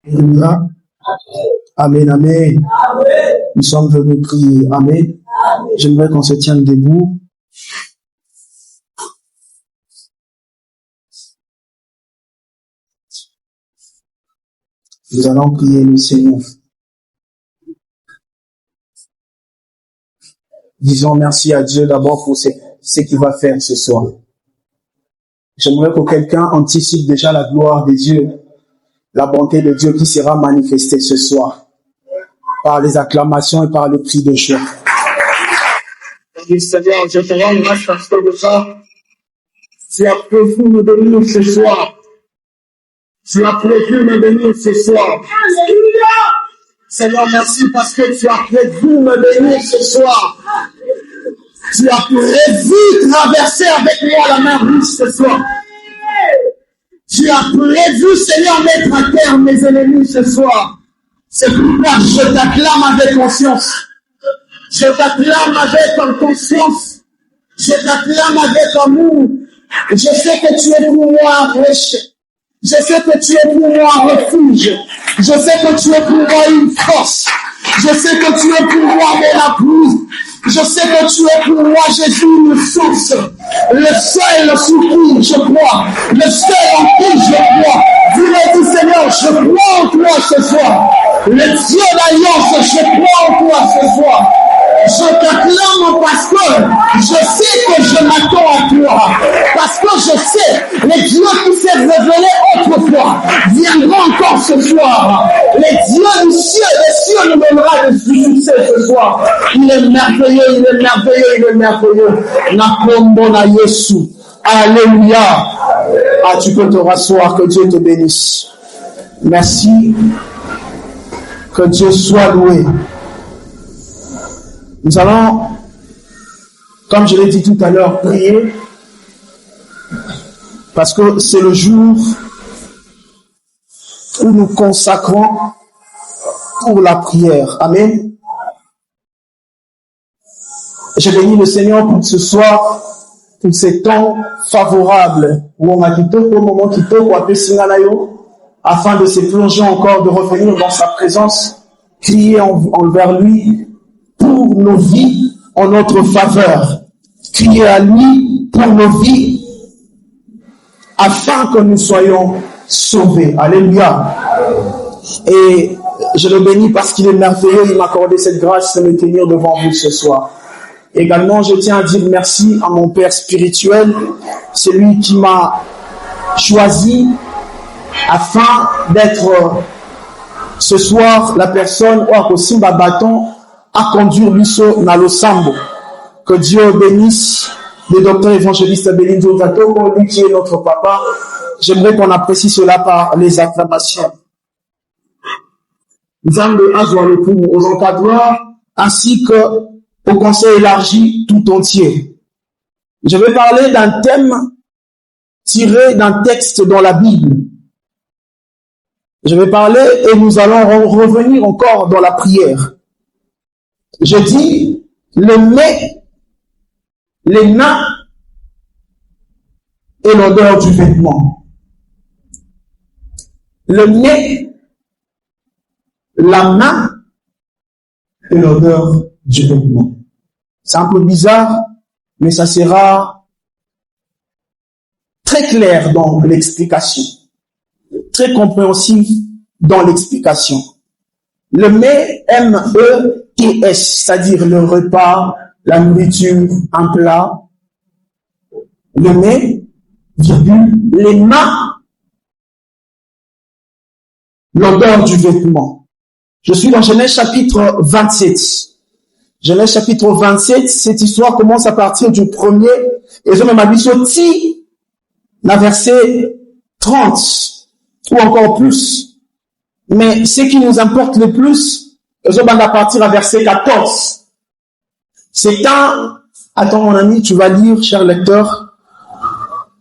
Alléluia. Amen, amen. Nous sommes venus prier. Amen. J'aimerais qu'on se tienne debout. Nous allons prier le Seigneur. Disons merci à Dieu d'abord pour ce qu'il va faire ce soir. J'aimerais que quelqu'un anticipe déjà la gloire de Dieu, la bonté de Dieu qui sera manifestée ce soir par les acclamations et par le cri de joie. Seigneur, je te rends grâce parce que déjà, tu as prévu me bénir ce soir. Tu as prévu me bénir ce soir. Seigneur, merci parce que tu as prévu me bénir ce soir. Tu as prévu traverser avec moi la mer rouge ce soir. Tu as prévu, Seigneur, mettre à terre mes ennemis ce soir. C'est pourquoi je t'acclame avec conscience. Je t'acclame avec conscience. Je t'acclame avec amour. Je sais que tu es pour moi un rocher. Je sais que tu es pour moi un refuge. Je sais que tu es pour moi une force. Je sais que tu es pour moi mon épouse. Je sais que tu es pour moi, Jésus, une source. Le seul sur qui je crois. Le seul en qui je crois. Dis-le, Seigneur, je crois en toi ce soir. Le Dieu d'alliance, je crois en toi ce soir. Je t'acclame parce que je sais que je m'attends à toi. Parce que je sais, les dieux qui s'est révélé autrefois viendront encore ce soir. Les dieux du ciel, les cieux nous donnera le succès ce soir. Il est merveilleux, il est merveilleux, il est merveilleux. Nakombo na Yesu. Alléluia. Ah, tu peux te rasseoir, que Dieu te bénisse. Merci. Que Dieu soit loué. Nous allons, comme je l'ai dit tout à l'heure, prier parce que c'est le jour où nous consacrons pour la prière. Amen. Je bénis le Seigneur pour ce soir, pour ces temps favorables où on a quitté au moment quitté ou appelé Singanayo, afin de se plonger encore, de revenir dans sa présence, crier envers lui pour nos vies en notre faveur. Crier à lui pour nos vies afin que nous soyons sauvés. Alléluia. Et je le bénis parce qu'il est merveilleux. Il m'a accordé cette grâce de me tenir devant vous ce soir. Également, je tiens à dire merci à mon Père spirituel, celui qui m'a choisi afin d'être ce soir la personne ou à Kosimba Bâton à conduire Biso Nalosambo. Que Dieu bénisse le docteur évangéliste Belinzo Zatoko, lui qui est notre papa. J'aimerais qu'on apprécie cela par les acclamations. Nous allons le pour aux encadreurs ainsi que au conseil élargi tout entier. Je vais parler d'un thème tiré d'un texte dans la Bible. Je vais parler et nous allons revenir encore dans la prière. Je dis le mets, les mains et l'odeur du vêtement. Le nez, la main et l'odeur du vêtement. C'est un peu bizarre, mais ça sera très clair dans l'explication, très compréhensif dans l'explication. Le mets, M-E-T-S, c'est-à-dire le repas, la nourriture, un plat. Le mets, virgule, les mains, l'odeur du vêtement. Je suis dans Genèse chapitre 27. Genèse chapitre 27, cette histoire commence à partir du premier, et je me m'habille sur Ti, la verset 30, ou encore plus. Mais ce qui nous importe le plus, je vais partir à verset 14. Attends mon ami, tu vas lire, cher lecteur.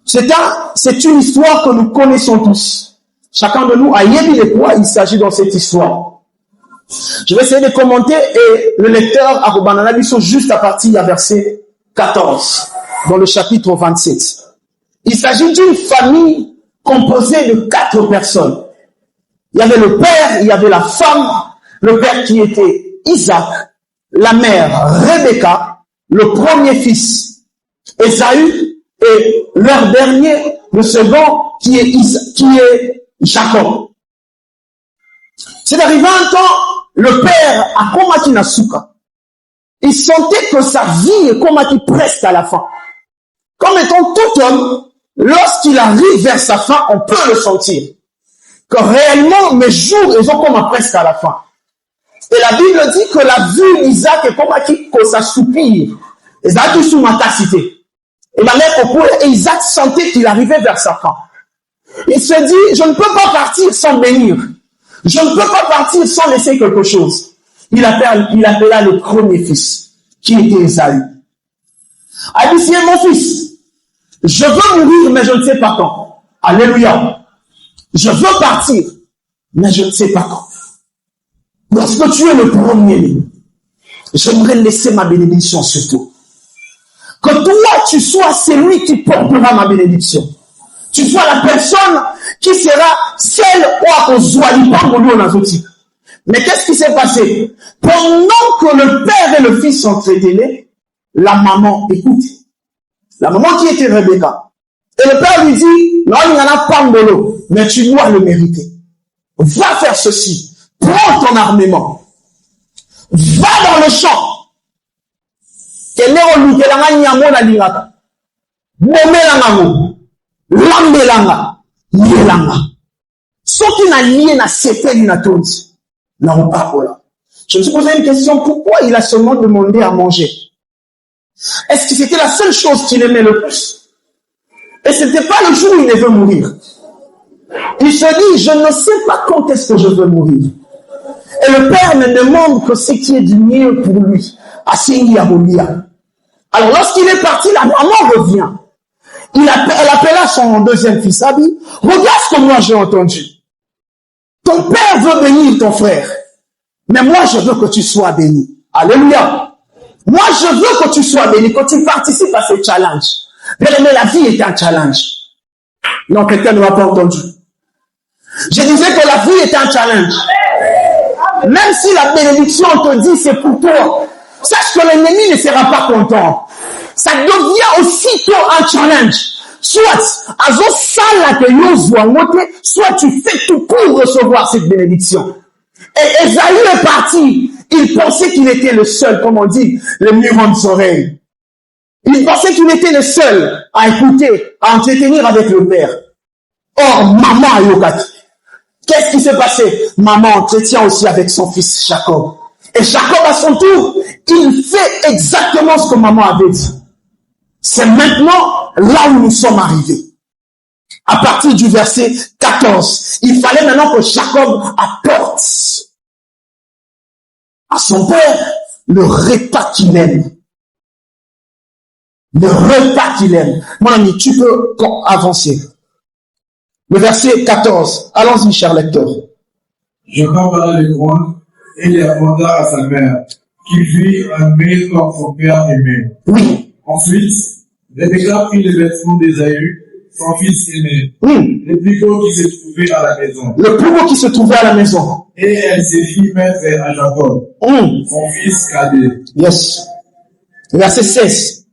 C'est une histoire que nous connaissons tous. Chacun de nous a yébi de quoi il s'agit dans cette histoire. Je vais essayer de commenter et le lecteur a rebanana biso juste à partir du verset 14, dans le chapitre 27. Il s'agit d'une famille composée de 4 personnes. Il y avait le père, il y avait la femme, le père qui était Isaac, la mère Rebecca, le premier fils Ésaü, et leur dernier, le second, qui est Jacob. C'est arrivé un temps, le père a combattu Nasuka. Il sentait que sa vie est combattue presque à la fin. Comme étant tout homme, lorsqu'il arrive vers sa fin, on peut le sentir. Que réellement, mes jours, ils ont comme presque à la fin. Et la Bible dit que la vue d'Isaac est combattue que ça soupire. Isaac est sous ma tacité. Et la mère au et Isaac sentait qu'il arrivait vers sa fin. Il se dit, je ne peux pas partir sans bénir. Je ne peux pas partir sans laisser quelque chose. Il appela le premier fils, qui était Ésaü. A dit, c'est mon fils. Je veux mourir, mais je ne sais pas quand. Alléluia. Je veux partir, mais je ne sais pas quand. Lorsque tu es le premier, j'aimerais laisser ma bénédiction sur toi. Que toi, tu sois celui qui portera ma bénédiction. Tu sois la personne qui sera celle où mais qu'est-ce qui s'est passé? Pendant que le père et le fils sont traînés, la maman écoute. La maman qui était Rebecca. Et le père lui dit, non, il n'y en a pas de l'eau, mais tu dois le mériter. Va faire ceci. Prends ton armement. Va dans le champ. Ce qui n'a lié na sepé na tonzi. Non, pas là. Je me suis posé une question, pourquoi il a seulement demandé à manger? Est-ce que c'était la seule chose qu'il aimait le plus? Et c'était pas le jour où il veut mourir. Il se dit, je ne sais pas quand est-ce que je veux mourir. Et le père ne demande que ce qui est du mieux pour lui. Alors lorsqu'il est parti, la maman revient. Elle appela son deuxième fils, elle dit, regarde ce que moi j'ai entendu. Ton père veut bénir ton frère. Mais moi, je veux que tu sois béni. Alléluia. Moi, je veux que tu sois béni, que tu participes à ce challenge. Mais la vie est un challenge. Non, quelqu'un ne m'a pas entendu. Je disais que la vie est un challenge. Même si la bénédiction te dit c'est pour toi, sache que l'ennemi ne sera pas content. Ça devient aussitôt un challenge. Soit, soit tu fais tout pour recevoir cette bénédiction. Et Ésaü est parti. Il pensait qu'il était le seul, comme on dit, le murmure des oreilles. Il pensait qu'il était le seul à écouter, à entretenir avec le père. Or, maman a yokati. Qu'est-ce qui s'est passé? Maman entretient aussi avec son fils Jacob. Et Jacob, à son tour, il fait exactement ce que maman avait dit. C'est maintenant là où nous sommes arrivés. À partir du verset 14, il fallait maintenant que Jacob apporte à son père le repas qu'il aime. Le repas qu'il aime. Mon ami, tu peux avancer. Le verset 14. Allons-y, cher lecteur. Jacob alla les loin et les ramena à sa mère, qui vit aimé comme son père aimé. Oui. Ensuite, Rebecca prit les vêtements d'Ésaü, son fils aimé, le plus beau qui se trouvait à la maison. Le plus beau qui se trouvait à la maison. Et elle se fit mettre à Jacob, son fils cadet. Yes. Verset 16.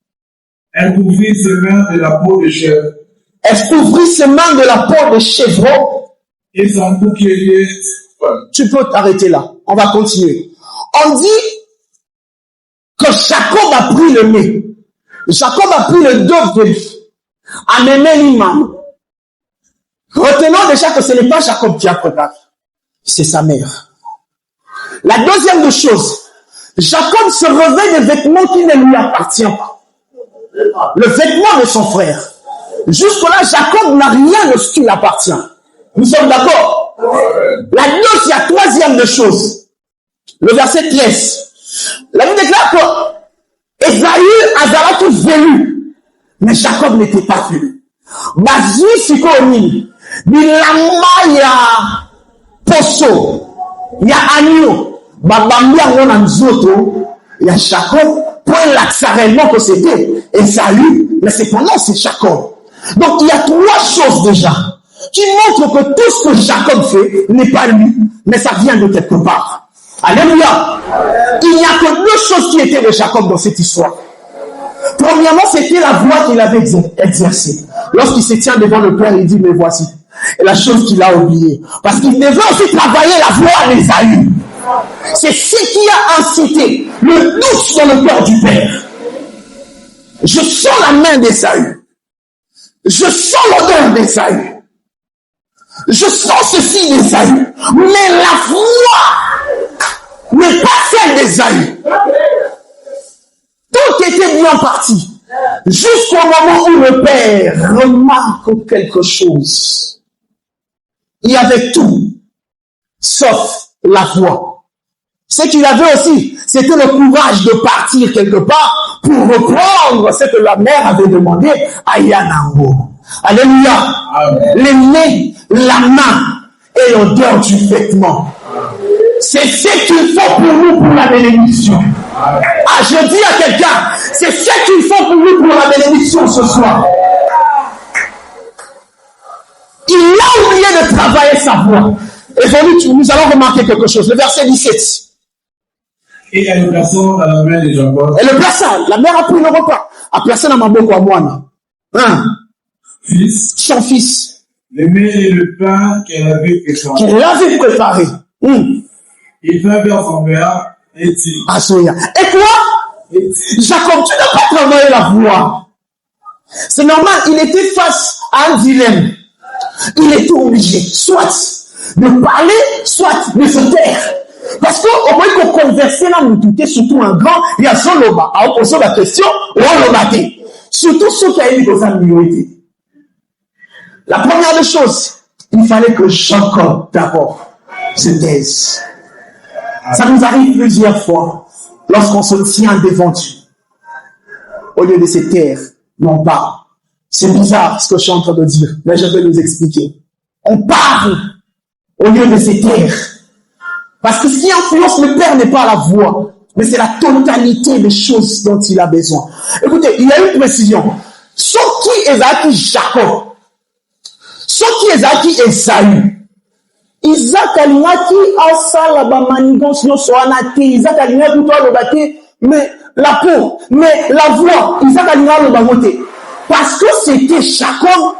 Elle couvrit ses mains de la peau de chèvre. Elle couvrit ses mains de la peau de chevreau. Et son bouclier. Tu peux t'arrêter là. On va continuer. On dit que Jacob a pris le nez. Jacob a pris le dos de lui. A mené l'imam. Retenons déjà que ce n'est pas Jacob qui a préparé. C'est sa mère. La deuxième des choses, Jacob se revêt des vêtements qui ne lui appartiennent pas. Le vêtement de son frère. Jusque-là, Jacob n'a rien de ce qui lui appartient. Nous sommes d'accord? La troisième des choses. Le verset 13. La Bible déclare que Ésaü a tout venu. Mais Jacob n'était pas venu. Bazui sikoni. Bilamba ya poso. Ya agneau. Babambia ngona nzoto. Ya Jacob. Point l'accent réellement que c'était Ésaü. Mais cependant c'est Jacob. Donc il y a trois choses déjà. qui montre que tout ce que Jacob fait n'est pas lui, mais ça vient de quelque part. Alléluia. Il n'y a que deux choses qui étaient de Jacob dans cette histoire. Premièrement, c'était la voix qu'il avait exercée. Lorsqu'il se tient devant le Père, il dit, mais voici. Et la chose qu'il a oubliée. Parce qu'il devait aussi travailler la voix d'Ésaü. C'est ce qui a incité le doute dans le cœur du Père. Je sens la main d'Ésaü. Je sens l'odeur d'Ésaü. Je sens ceci d'Ésaü. Mais la voix n'est pas celle d'Ésaü. Tout était bien parti. Jusqu'au moment où le Père remarque quelque chose. Il y avait tout, sauf la voix. Ce qu'il avait aussi, c'était le courage de partir quelque part pour reprendre ce que la mère avait demandé à Yanango. Alléluia. Les nez, la main et l'odeur du vêtement. C'est ce qu'il faut pour nous pour la bénédiction. Ah, je dis à quelqu'un, c'est ce qu'il faut pour nous pour la bénédiction ce soir. Il a oublié de travailler sa voix. Et nous allons remarquer quelque chose. Le verset 17. Et elle le plaça dans la main de Jacob. Elle le plaça. La mère a pris le repas. A placé dans ma bouche à moi. Fils. Son fils. Le mets et le pain qu'elle avait préparé. Qu'elle avait préparé. Il vint vers son père et dit. Asoya. Et toi, Jacob, tu n'as pas travaillé la voix. C'est normal, il était face à un dilemme. Il était obligé, soit de parler, soit de se taire. Parce qu'au moins qu'on conversait là, nous doutait, surtout un grand, il y a son loba, à opposer la question, ou on le battait. Surtout ceux qui avaient des minorité. La première des choses, il fallait que Jacob, d'abord, se taise. Ça nous arrive plusieurs fois, lorsqu'on se tient devant Dieu. Au lieu de se taire, on parle. C'est bizarre ce que je suis en train de dire, mais je vais nous expliquer. On parle au lieu de se taire. Parce que ce qui influence le Père n'est pas la voix, mais c'est la totalité des choses dont il a besoin. Écoutez, il y a une précision. Sauf qui est acquis Jacob, sauf qui est acquis Esaü. Isaac alingaki asala ba manigance no soanate. Isaac alingaki toi le bâté, mais la peau, mais la voix. Isaac alingaki le bagoté. Parce que c'était Jacob.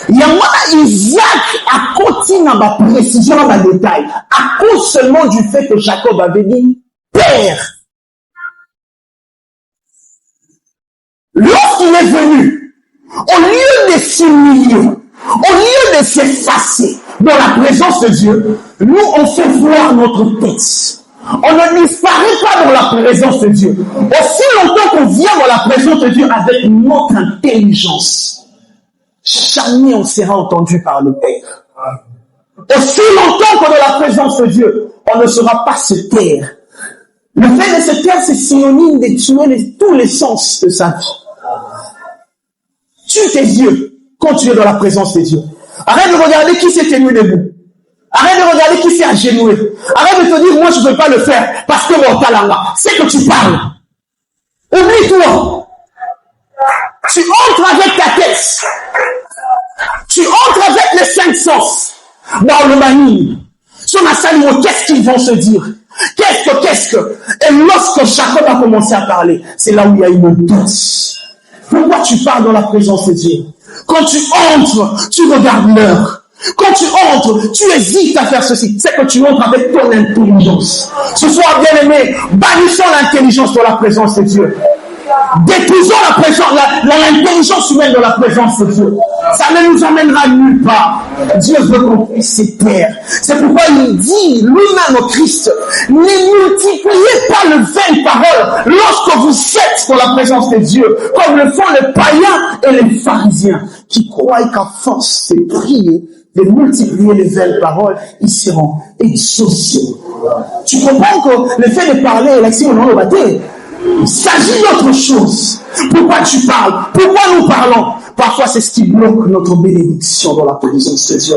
Il y a moi Isaac a continué dans ma précision, dans ma détail, à cause seulement du fait que Jacob avait dit Père. Lorsqu'il est venu, au lieu de s'humilier, au lieu de s'effacer dans la présence de Dieu, nous on fait voir notre tête. On ne disparaît pas dans la présence de Dieu. Aussi longtemps qu'on vient dans la présence de Dieu avec notre intelligence, jamais on sera entendu par le Père. Aussi longtemps qu'on est dans la présence de Dieu, on ne saura pas se taire. Le fait de se taire, c'est synonyme de tuer tous les sens de sa vie. Tue tes yeux quand tu es dans la présence de Dieu. Arrête de regarder qui s'est tenu debout. Arrête de regarder qui s'est agenouillé. Arrête de te dire, moi je ne peux pas le faire parce que mon talent, c'est que tu parles. Oublie-toi. Tu entres avec ta tête. Tu entres avec les 5 sens dans le manie. Sur ma salle, qu'est-ce qu'ils vont se dire? Qu'est-ce que? Et lorsque Jacob a commencé à parler, c'est là où il y a une doute. Pourquoi tu parles dans la présence de Dieu? Quand tu entres, tu regardes l'heure. Quand tu entres, tu hésites à faire ceci. C'est que tu entres avec ton intelligence. Ce soir, bien aimé, bannissons l'intelligence dans la présence de Dieu. Déposons l'intelligence humaine dans la présence de Dieu. Ça ne nous emmènera nulle part. Dieu veut qu'on puisse se taire. C'est pourquoi il dit lui-même au Christ, ne multipliez pas le vain parole lorsque vous êtes dans la présence de Dieu, comme le font les païens et les pharisiens, qui croient qu'à force de prier, de multiplier les vaines paroles, ils seront exaucés. Tu comprends que le fait de parler, l'accès au nom de baptême, il s'agit d'autre chose. Pourquoi tu parles? Pourquoi nous parlons? Parfois, c'est ce qui bloque notre bénédiction dans la présence de Dieu.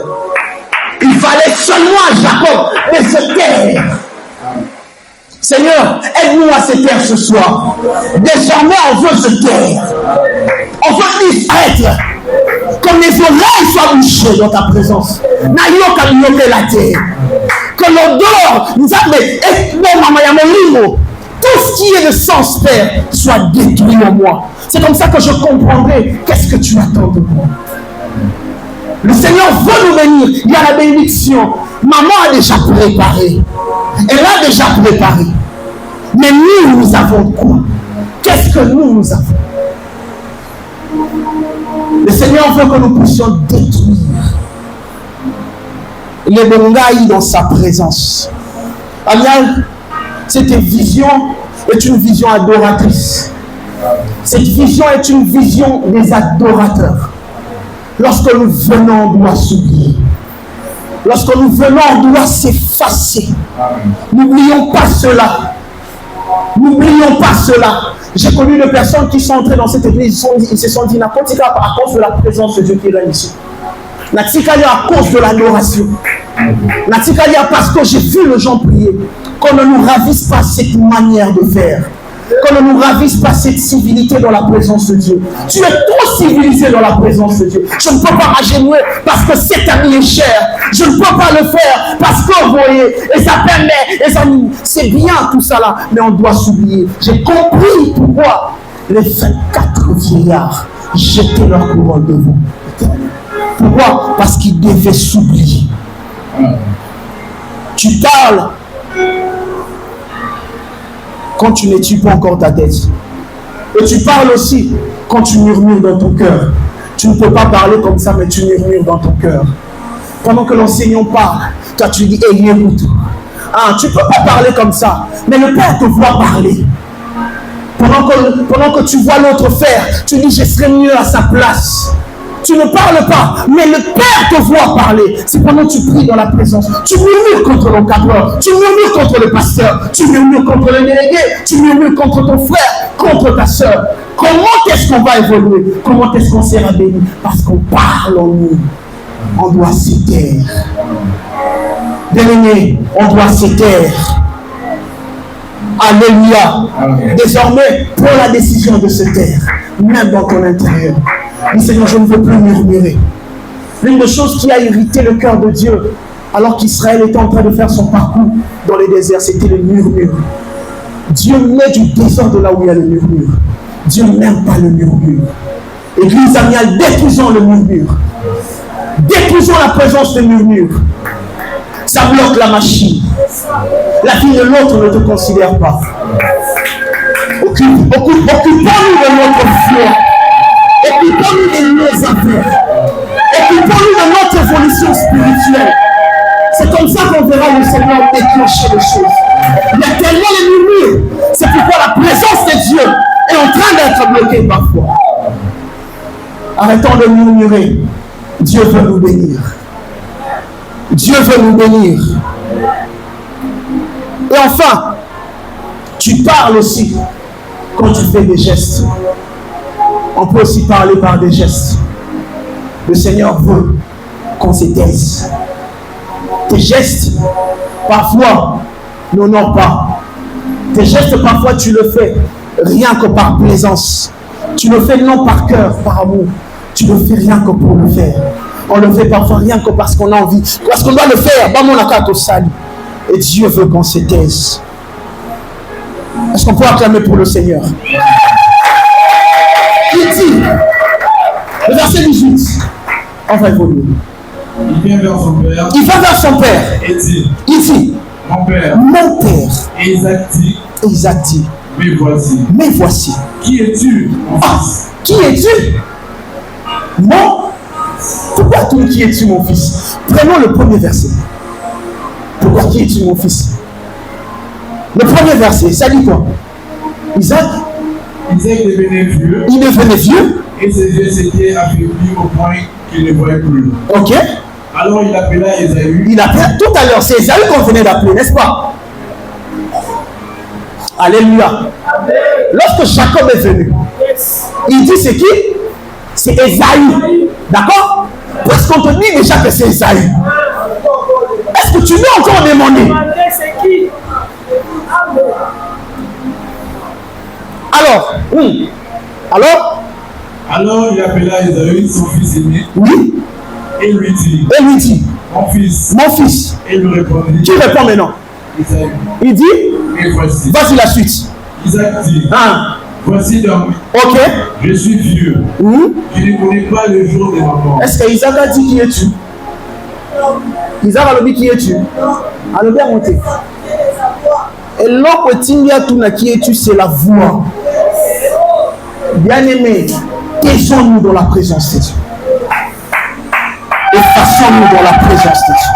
Il fallait seulement à Jacob de se taire. Seigneur, aide-nous à se taire ce soir. Désormais, on veut se taire. On veut disparaître. Que mes oreilles soient bouchées dans ta présence. Nayo kamioke la terre. Que l'odeur nous a fait. Tout ce qui est de sens, Père, soit détruit en moi. C'est comme ça que je comprendrai qu'est-ce que tu attends de moi. Le Seigneur veut nous bénir. Il y a la bénédiction. Maman a déjà préparé. Elle a déjà préparé. Mais nous avons quoi? Qu'est-ce que nous avons? Le Seigneur veut que nous puissions détruire les bongaïs dans sa présence. Amial, cette vision est une vision adoratrice. Cette vision est une vision des adorateurs. Lorsque nous venons, on doit s'oublier. Lorsque nous venons, on doit s'effacer. N'oublions pas cela. N'oublions pas cela. J'ai connu des personnes qui sont entrées dans cette église, ils se sont dit, à cause de la présence de Dieu qui est là ici. À cause de l'adoration. Parce que j'ai vu les gens prier. Qu'on ne nous ravisse pas cette manière de faire. Qu'on ne nous ravisse pas cette civilité dans la présence de Dieu. Tu es trop civilisé dans la présence de Dieu. Je ne peux pas m'agenouiller parce que cet ami est cher. Je ne peux pas le faire parce que vous voyez, et ça permet, et ça nous... C'est bien tout ça là, mais on doit s'oublier. J'ai compris pourquoi les 24 vieillards jetaient leur couronne devant. Pourquoi? Parce qu'ils devaient s'oublier. Tu parles quand tu n'étudies pas encore ta tête. Et tu parles aussi quand tu murmures dans ton cœur. Tu ne peux pas parler comme ça, mais tu murmures dans ton cœur. Pendant que l'enseignant parle, toi tu dis, hey, écoute. Ah, tu ne peux pas parler comme ça, mais le Père te voit parler. Pendant que tu vois l'autre faire, tu dis, je serai mieux à sa place. Tu ne parles pas, mais le Père te voit parler. C'est pendant que tu pries dans la présence. Tu murmures contre l'encadreur, tu murmures contre le pasteur, tu murmures contre le délégué, tu murmures contre ton frère, contre ta soeur. Comment est-ce qu'on va évoluer? Comment est-ce qu'on sera béni? Parce qu'on parle en nous. On doit se taire. Bien-aimé, on doit se taire. Alléluia. Désormais, prends la décision de se taire, même dans ton intérieur. Mais Seigneur, je ne veux plus murmurer. L'une des choses qui a irrité le cœur de Dieu, alors qu'Israël était en train de faire son parcours dans les déserts, c'était le murmure. Dieu met du désordre là où il y a le murmure. Dieu n'aime pas le murmure. Église amiale, détruisons le murmure. Détruisons la présence de murmure. Ça bloque la machine. La vie de l'autre ne te considère pas. Occupons-nous de notre foi. Occupons-nous de nos affaires. Occupons-nous de notre évolution spirituelle. C'est comme ça qu'on verra le Seigneur déclencher les choses. Il y a tellement de murmures. C'est pourquoi la présence de Dieu est en train d'être bloquée parfois. Arrêtons de murmurer. Dieu veut nous bénir. Dieu veut nous bénir. Et enfin, tu parles aussi quand tu fais des gestes. On peut aussi parler par des gestes. Le Seigneur veut qu'on se taise. Tes gestes, parfois, n'honorent pas. Tes gestes, parfois, tu le fais rien que par plaisance. Tu le fais non par cœur, par amour. Tu le fais rien que pour le faire. On le fait parfois rien que parce qu'on a envie. Parce qu'on doit le faire. Et Dieu veut qu'on se taise. Est-ce qu'on peut acclamer pour le Seigneur? Il dit, le verset 18, on va évoluer. Il vient vers son père. Il va vers son père. Et dit, il dit, mon père. Mon père. Et Isaac dit, mais voici. Qui es-tu, mon fils? Qui es-tu? Moi? Pourquoi tout qui es-tu, mon fils? Prenons le premier verset. Pourquoi qui es-tu, mon fils? Le premier verset, ça dit quoi? Isaac devenait vieux. Il devenait vieux. Et ses yeux s'étaient affaiblis au point qu'il ne voyait plus. Ok. Alors il appela Ésaü. Il appela tout à l'heure, c'est Ésaü qu'on venait d'appeler, n'est-ce pas? Alléluia. Amen. Lorsque Jacob est venu, il dit c'est qui? C'est Ésaü. D'accord? Parce qu'on te dit déjà que c'est Ésaü. Est-ce que tu veux encore demander? C'est qui? Alors il appela Ésaü, son fils aîné. Oui. Et lui dit, mon fils. Et il lui répondit. Qui répond maintenant? Isaïe. Il dit, et voici. Vas-y la suite. Isaac dit, voici donc, ok. Je suis vieux. Je ne connais pas le jour de ma mort. Est-ce que Isaac a dit qui es-tu? Isaac a dit qui es-tu? Alors bien monté. Et l'homme qui a tout qui es-tu, c'est la voix. Bien-aimé, taisons-nous dans la présence de Dieu. Et fassons-nous dans la présence de Dieu.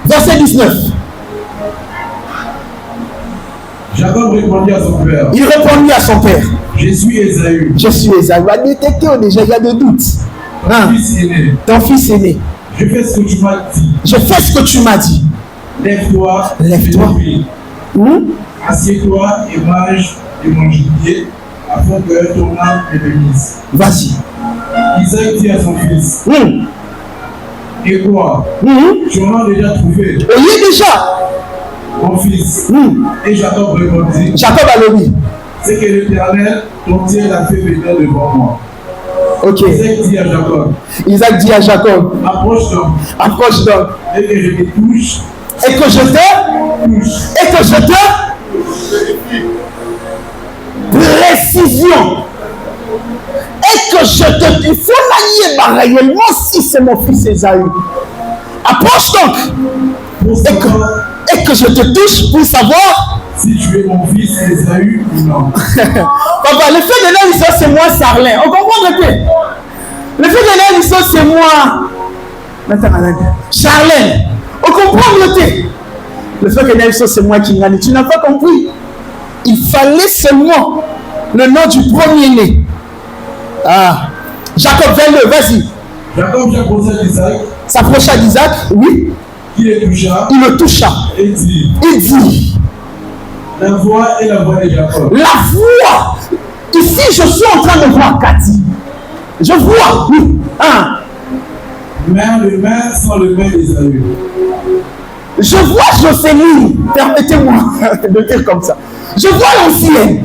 Verset 19. Jacob répondit à son père. Il répondit à son père. Je suis Ésaü. Je suis Ésaü. Il va détecter déjà, il y a des doutes. Ton fils aîné. Je fais ce que tu m'as dit. Je fais ce que tu m'as dit. Lève-toi. Lève-toi. Assieds-toi et mange de mon gibier afin que ton âme me bénisse. Vas-y. Isaac dit à son fils. Et quoi? Tu en as déjà trouvé. Oui, déjà. Mon fils. Et Jacob répondit. Jacob a dit. C'est que l'Éternel, ton Dieu, l'a fait venir devant moi. Ok. Isaac dit à Jacob. Approche donc. Approche donc. Et que je te touche. Et que je te touche. Et que je te précision. Et que je te. Il faut la réellement si c'est mon fils Ésaü. Approche donc. Et que je te touche pour savoir si tu es mon fils Ésaü ou non. Papa, le fait de l'histoire, c'est moi, Sarlin. On comprend le fait. Le fait de l'histoire, c'est moi. Charlène. On comprend le fait. Le fait de l'histoire, c'est moi qui gagne. Tu n'as pas compris. Il fallait seulement le nom du premier-né. Jacob, viens-le, vas-y. Jacob s'approcha d'Isaac, oui. Il le toucha. Il dit. La voix est la voix de Jacob. La voix. Ici, je suis en train de voir Cathy. Je vois, oui. Le main sans le main d'Ésaü. Je vois Jocelyne. Permettez-moi de dire comme ça. Je vois l'ancienne.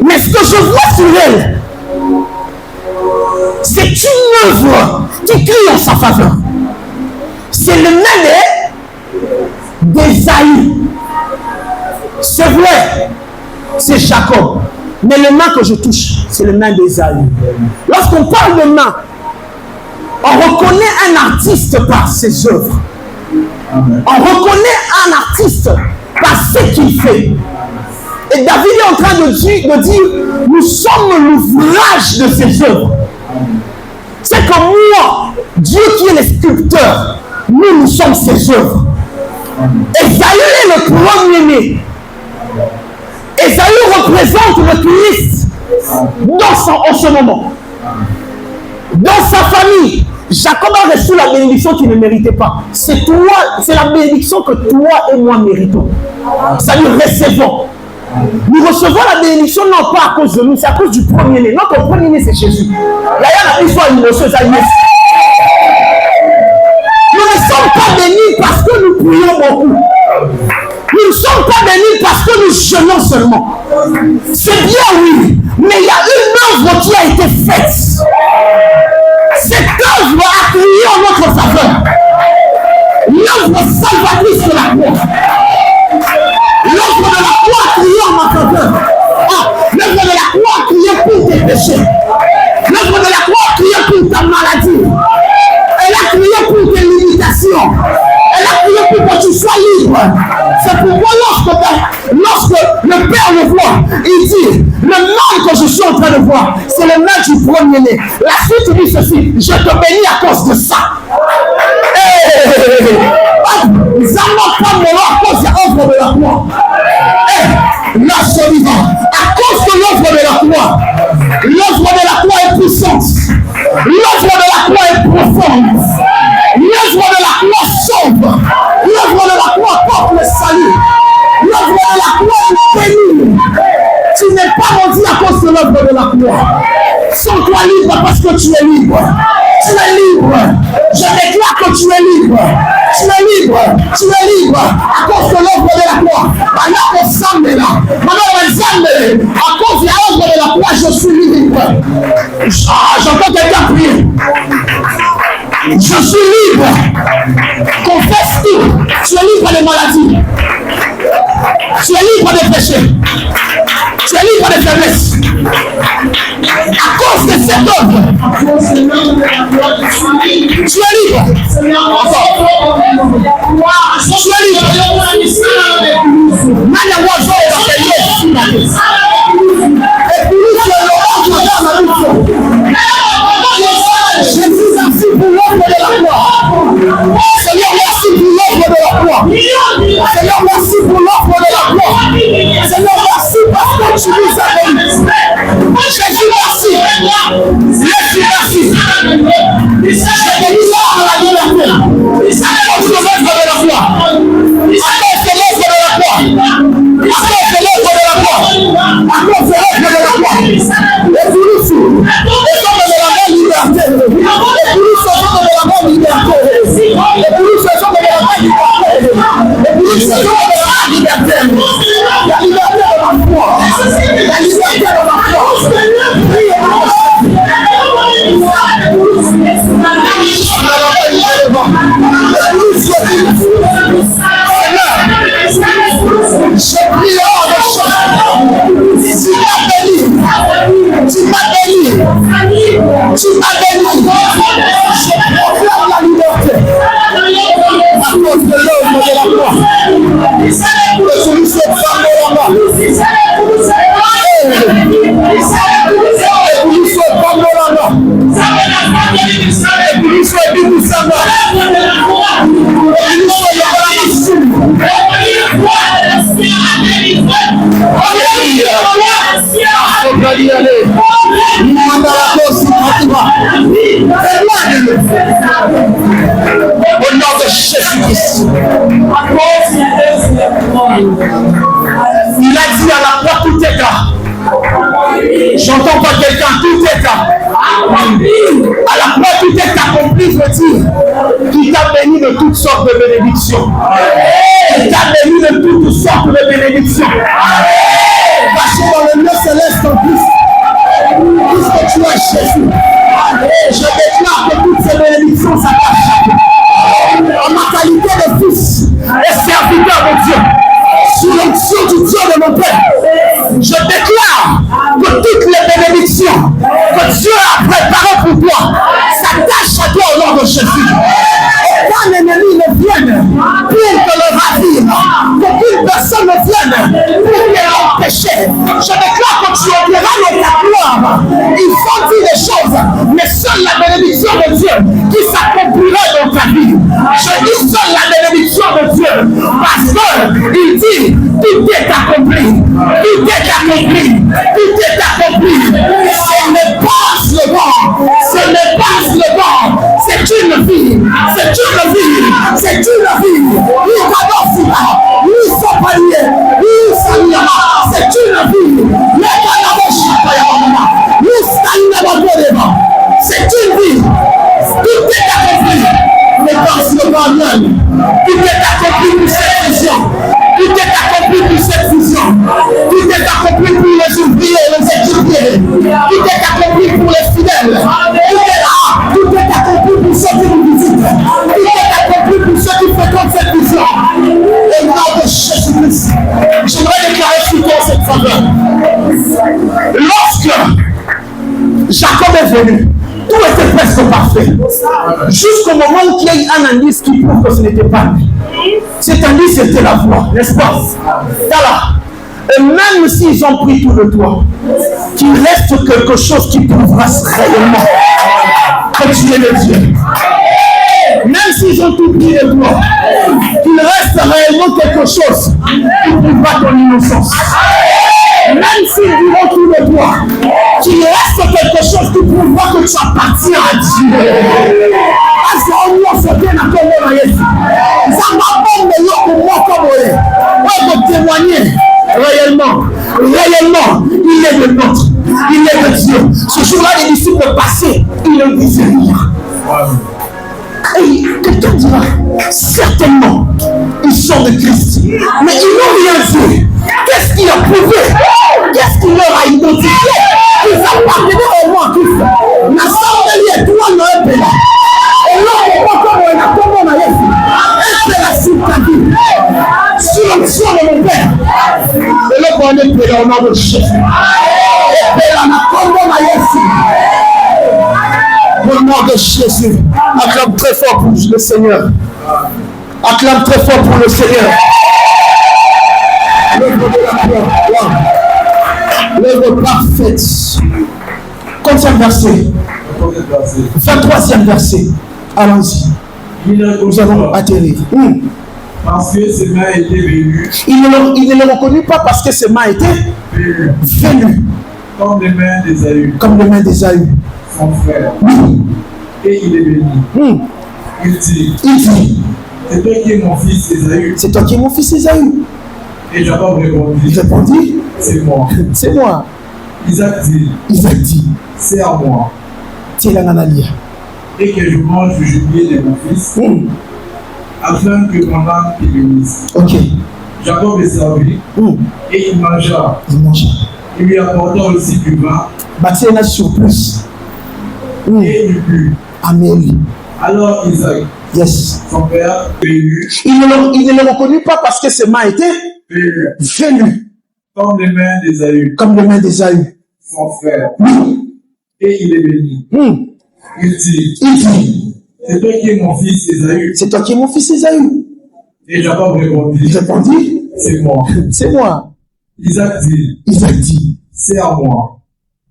Mais ce que je vois sur elle, c'est une œuvre qui crie en sa faveur. C'est le main d'Ésaü. C'est vrai, c'est Jacob. Mais le main que je touche, c'est le main d'Ésaü. Lorsqu'on parle de main, on reconnaît un artiste par ses œuvres. Amen. On reconnaît un artiste par ce qu'il fait. Et David est en train de dire nous sommes l'ouvrage de ses œuvres. C'est comme moi, Dieu qui est le sculpteur, nous sommes ses œuvres. Ésaü est le premier-né. Ésaü représente le Christ en ce moment. Dans sa famille, Jacob a reçu la bénédiction qu'il ne méritait pas. C'est la bénédiction que toi et moi méritons. Ça nous recevons. Nous recevons la bénédiction non pas à cause de nous, c'est à cause du premier-né. Notre premier-né, c'est Jésus. Là, il y a une histoire émotionnelle. Nous ne sommes pas bénis parce que nous prions beaucoup. Nous ne sommes pas bénis parce que nous jeûnons seulement. C'est bien, oui, mais il y a une œuvre qui a été faite. Cette œuvre a crié en notre faveur. L'œuvre salvatrice de la croix. L'œuvre de la croix a crié en ma faveur. L'œuvre de la croix a crié pour tes péchés. L'œuvre de la croix a crié pour ta maladie. Elle a crié pour tes limitations. Elle a crié pour que tu sois libre. C'est pourquoi lorsque le Père le voit, il dit, le mal que je suis en train de voir, c'est le mal du premier-né. La suite dit ceci, je te bénis à cause de ça. Nous allons pas mourir à cause de l'œuvre de la croix. Notre vivant, à cause de l'œuvre de la croix, l'œuvre de la croix est puissante. L'œuvre de la croix est profonde. L'œuvre de la croix sauve. L'œuvre de la croix porte le salut. L'œuvre de la croix est bénie. Tu n'es pas maudit à cause de l'œuvre de la croix. Sens-toi libre parce que tu es libre. Tu es libre. Je déclare que tu es libre. Tu es libre. Tu es libre à cause de l'œuvre de la croix. À cause de l'œuvre de la croix, je suis libre. J'entends quelqu'un prier. Je suis libre. Confesse tout. Tu es libre des maladies. Tu es libre des péchés. Tu es libre des faiblesses. À cause de cette œuvre, tu es libre. Encore. Tu es libre. Même les oiseaux sont payés. Et puis, tu es Jésus, merci pour l'œuvre de la croix. Seigneur, merci pour l'œuvre de la croix. Seigneur, merci pour l'œuvre de la croix. Seigneur, merci parce que tu nous as bénis. Jésus, merci. Jésus, merci. Je bénis l'homme à la liberté. À cause de l'œuvre de la croix. À cause de l'œuvre de la croix. À cause de l'œuvre de la croix. À cause de l'œuvre de la croix. Et pour nous, les hommes de la même liberté. Et pour nous, ces hommes de la même liberté. Et pour nous, ces hommes de la même liberté. Et pour nous, ces hommes de la même liberté. La liberté de la foi. La liberté de la foi. Je prie hors de choses. Tu m'as béni. Tu m'as béni. Tu m'as béni. Je proclame la liberté. À cause de l'œuvre de la croix. Que celui qui est parlé là-bas. Et puis soit parlé là-bas. Et puis soit dit pour ça. Et puis soit là-bas. Au nom de Jésus-Christ. Il a dit à la croix tout est là. J'entends pas quelqu'un, tout est là. À la croix tout est accompli, je veux dire. Qui t'a béni de toutes sortes de bénédictions. Qui t'a béni de toutes sortes de bénédictions. Parce que dans le lieu céleste en Christ, puisque tu es Jésus, je déclare que toutes ces bénédictions s'attachent à toi. En ma qualité de fils et serviteur de Dieu, sous l'onction du Dieu de mon Père, je déclare que toutes les bénédictions que Dieu a préparées pour toi s'attachent à toi au nom de Jésus. Aucun ennemi ne vienne pour te le ravir, qu'aucune personne ne vienne pour te l'empêcher. Je déclare que tu opéreras dans ta gloire. Il faut dire des choses, mais seule la bénédiction de Dieu qui s'accomplira dans ta vie. Je dis seule la bénédiction de Dieu, parce qu'il dit tout est accompli, tout est accompli, tout est accompli. Ce n'est pas le vent, ce n'est pas le vent, c'est une vie, c'est une vie, c'est une vie. Il t'adore, il s'appelle, il s'appellera, c'est une vie. C'est une vie. Tout est accompli. Mais dans ce monde, tout est accompli pour cette vision. Tout est accompli pour cette vision. Tout est accompli pour les ouvriers, les équipiers. Tout est accompli pour les fidèles. Tout est accompli pour ceux qui nous visitent. Tout est accompli pour ceux qui fréquentent cette vision. Au nom de Jésus-Christ, j'aimerais déclarer sur toi cette faveur. Lorsque Jacob est venu, tout était presque parfait. Jusqu'au moment où il y a eu un indice qui prouve que ce n'était pas lui. Cet indice était la voix, n'est-ce pas? Voilà. Et même s'ils ont pris tout de toi, qu'il reste quelque chose qui prouvera réellement que tu es le Dieu. Même s'ils ont tout pris de toi, qu'il reste réellement quelque chose qui prouvera ton innocence. Même s'ils diront tout de toi, qu'il reste quelque chose qui prouvera que tu appartiens à Dieu. Parce qu'on nous fait bien à comme on a dit. Ça m'a pas meilleur pour moi comme on est. On peut témoigner réellement, il est le nôtre, il est le Dieu. Ce jour-là, les disciples passaient, ils ne disaient rien. Et quelqu'un dira, certainement, de Christ. Mais ils n'ont rien vu. Qu'est-ce qu'il a prouvé? Qu'est-ce qu'il leur a identifié? Ils appartenaient au moins Christ. L'assemblée est toi, non, et là, on va comme on a comme on a fait la suite ta vie. Sur l'option de mon père. Et là, on est prêt, on a le chef. Et là, on a comme on a fait. Au nom de Jésus, acclame très fort pour le Seigneur. Acclame très fort pour le Seigneur. L'œuvre de la gloire. L'œuvre parfaite. Combien de verset? 23e verset. Allons-y. Nous allons atterrir. Parce que ses mains étaient venues. Il ne le reconnut pas parce que ses mains étaient venues. Comme les mains d'Ésaü. Comme les mains d'Ésaü. Son frère. Oui. Et il est béni. Il dit. C'est toi qui es mon fils Ésaü. C'est toi qui es mon fils Ésaü. Et Jacob répondit. Il répondit. C'est moi. C'est moi. Isaac dit. C'est à moi. C'est l'analia. Et que je mange du jubilé de mon fils. Afin que mon âme te bénisse. Ok. Jacob est servi. Et il mangea. Il lui apporta aussi du vin. Bâtir un surplus. Et il but. Amen. Alors Isaac, son père, béni. Il ne le reconnut pas parce que ses mains étaient venues. Comme les mains d'Ésaü. Comme les mains d'Ésaü. Son frère. Et il est béni. Il dit. C'est toi qui es mon fils Ésaü. C'est toi qui es mon fils Ésaü. Et Jacob répondit. Il répondit. C'est moi. C'est moi. Isaac dit. C'est à moi.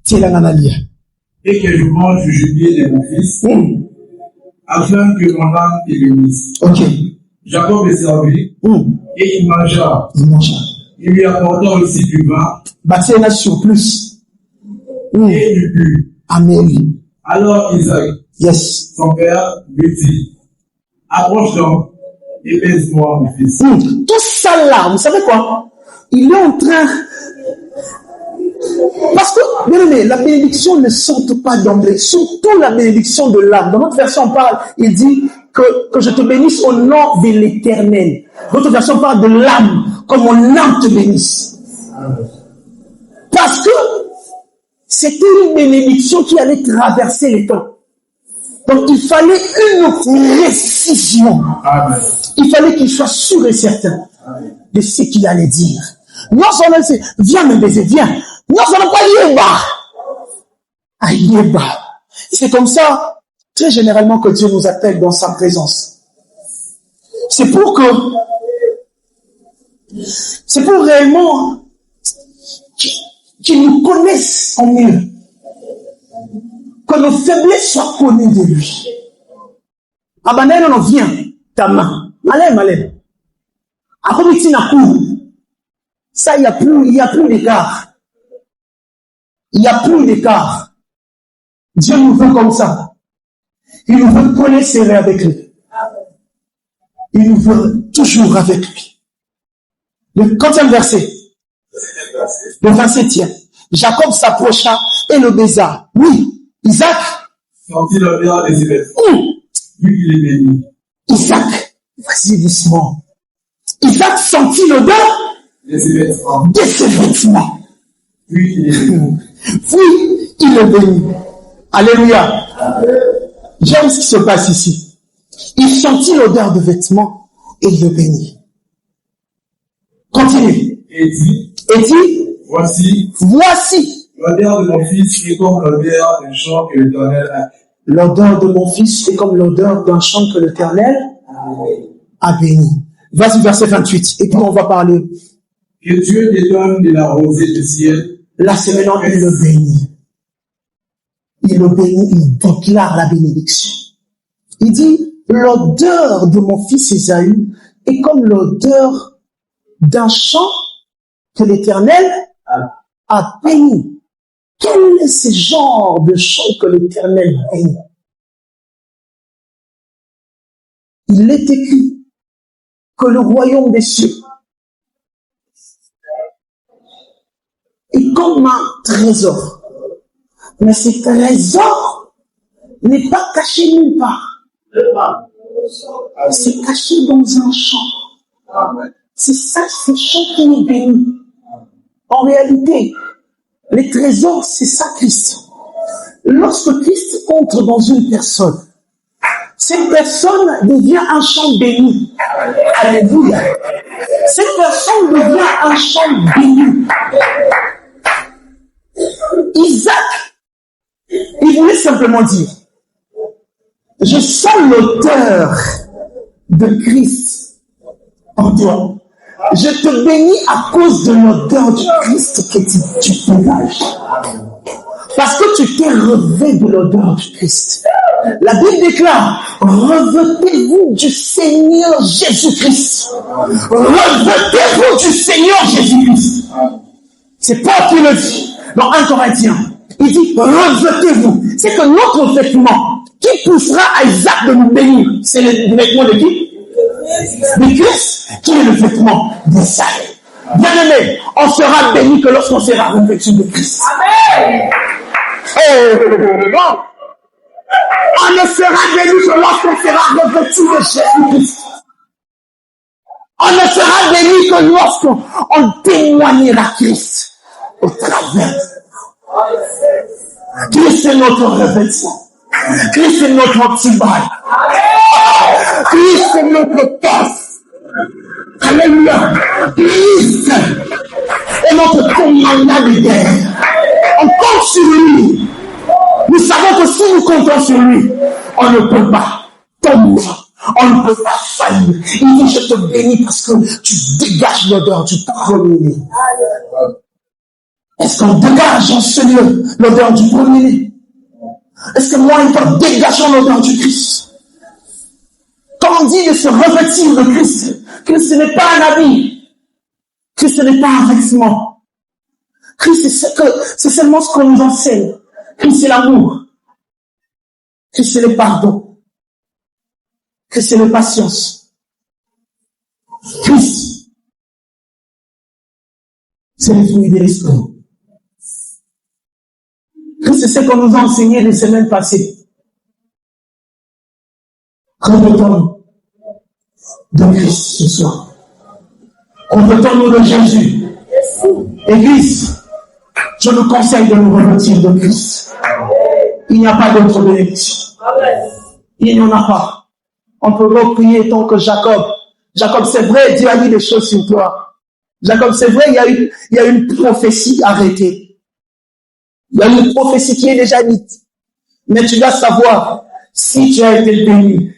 C'est l'analia. Et que je mange du jubilé de mon fils. Afin que mon âme te bénisse. Ok. Jacob est servi. Et il mangea. Il lui apporta aussi du vin. Bâtir un surplus. Et il but. Amen. Alors Isaac, son père, lui dit. Approche donc et baise-moi, mon fils. Tout ça là, vous savez quoi? Il est en train. Parce que, bien aimé, la bénédiction ne saute pas d'emblée, surtout la bénédiction de l'âme. Dans notre version, on parle, il dit que je te bénisse au nom de l'Éternel. Votre version parle de l'âme, comme mon âme te bénisse. Parce que c'était une bénédiction qui allait traverser les temps. Donc il fallait une précision. Il fallait qu'il soit sûr et certain de ce qu'il allait dire. Non seulement c'est, viens me baiser, viens. Non seulement pas yéba. Ah, yéba. C'est comme ça, très généralement, que Dieu nous appelle dans sa présence. C'est pour réellement qu'il nous connaisse en mieux. Que nos faiblesses soient connues de lui. Ah ben, non, viens, ta main. Malem. Après, tu n'as plus. Ça, il n'y a plus d'écart. Il n'y a plus d'écart. Dieu nous veut comme ça. Il nous veut coller serré avec lui. Il nous veut toujours avec lui. Le 40e verset. Le 27e. Jacob s'approcha et le baisa. Oui. Isaac sentit l'odeur des vêtements. Lui, il est béni. Isaac, vas-y doucement. Isaac sentit l'odeur de ses vêtements. Puis il est béni. Oui, il est béni. Alléluia. J'aime ce qui se passe ici. Il sentit l'odeur de vêtements et il le bénit. Continue. Et dit, voici. L'odeur de mon fils est comme l'odeur d'un champ que l'Éternel a. L'odeur de mon fils est comme l'odeur d'un champ que l'Éternel a béni. Vas-y, verset 28. Et puis on va parler. Que Dieu te donne de la rosée du ciel. Là, c'est maintenant, il le bénit. Il le bénit, il déclare la bénédiction. Il dit, l'odeur de mon fils Ésaü est comme l'odeur d'un champ que l'Éternel a béni. Quel est ce genre de champ que l'Éternel bénit? Il est écrit que le royaume des cieux est comme un trésor. Mais ce trésor n'est pas caché nulle part. C'est caché dans un champ. C'est ça qui nous bénit. En réalité, les trésors, c'est ça Christ. Lorsque Christ entre dans une personne, cette personne devient un champ béni. Alléluia. Cette personne devient un champ béni. Isaac, il voulait simplement dire, je sens l'auteur de Christ en toi. Je te bénis à cause de l'odeur du Christ que tu dégages. Parce que tu t'es relevé de l'odeur du Christ. La Bible déclare, revêtez-vous du Seigneur Jésus-Christ. Revêtez-vous du Seigneur Jésus-Christ. C'est Paul qui le dit dans 1 Corinthiens. Il dit, revêtez-vous. C'est que notre vêtement, qui poussera à Isaac de nous bénir, c'est le vêtement de qui? De Christ, qui est le vêtement d'Isaac. Bien-aimé, on sera béni que lorsqu'on sera revêtu de Christ. Amen. Oh, on ne sera béni que lorsqu'on sera revêtu de Jésus-Christ. On ne sera béni que lorsqu'on témoignera Christ au travers. Christ est notre revêtement. Christ est notre antibail. Christ est notre tasse. Alléluia. Christ est notre commandant de guerre. On compte sur lui. Nous savons que si nous comptons sur lui, on ne peut pas tomber. On ne peut pas faillir. Il dit, je te bénis parce que tu dégages l'odeur du premier-né. Est-ce qu'on dégage en ce lieu l'odeur du premier-né? Est-ce que moi et toi dégageons l'odeur du Christ? Quand on dit de se revêtir de Christ, Christ ce n'est pas un habit. Christ ce n'est pas un vêtement. Christ c'est seulement ce qu'on nous enseigne. Christ c'est l'amour. Christ c'est le pardon. Christ c'est la patience. Christ c'est le fruit de l'esprit. Christ c'est ce qu'on nous a enseigné les semaines passées. Revêtons-nous de Christ ce soir. Revêtons-nous de Jésus. Église, je nous conseille de nous revêtir de Christ. Il n'y a pas d'autre bénédiction. Il n'y en a pas. On peut reprier tant que Jacob. Jacob, c'est vrai, Dieu a dit des choses sur toi. Jacob, c'est vrai, il y a une prophétie arrêtée. Il y a une prophétie qui est déjà dite. Mais tu dois savoir, si tu as été béni,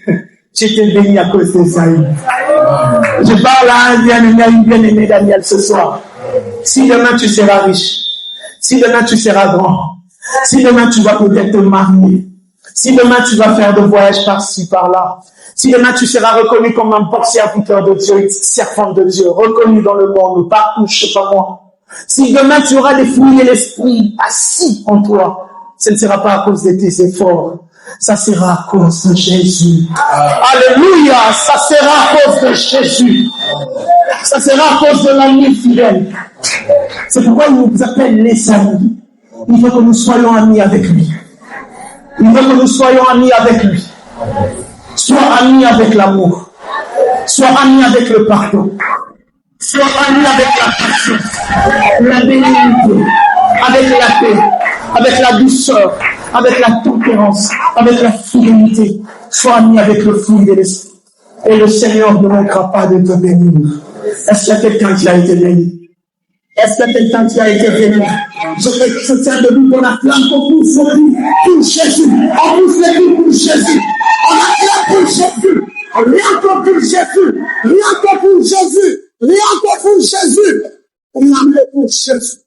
tu étais béni à cause de ça. Je parle à un bien-aimé, à une bien-aimée Daniel ce soir. Si demain tu seras riche, si demain tu seras grand, si demain tu vas peut-être te marier, si demain tu vas faire des voyages par-ci, par-là, si demain tu seras reconnu comme un bon serviteur de Dieu, une servante de Dieu, reconnu dans le monde, partout, je sais pas moi. Si demain tu auras les fruits de l'esprit assis en toi, ce ne sera pas à cause de tes efforts. Ça sera à cause de Jésus. Alléluia, ça sera à cause de Jésus. Ça sera à cause de l'ami fidèle. C'est pourquoi il nous appelle les amis. Il veut que nous soyons amis avec lui. Il veut que nous soyons amis avec lui. Sois ami avec l'amour. Sois ami avec le pardon. Sois ami avec la patience, la bénédiction, avec la paix, avec la douceur, avec la tempérance, avec la fidélité. Sois ami avec le fruit de l'esprit. Et le Seigneur ne manquera pas de te bénir. Est-ce qu'il y a quelqu'un qui a été béni? Est-ce qu'il y a quelqu'un qui a été béni? Je tiens debout pour la flamme qu'on pousse les cris pour Jésus. On pousse les cris pour Jésus. On acclame pour Jésus. Rien que pour Jésus. Rien que pour Jésus. Rien que pour Jésus. Rien que pour Jésus.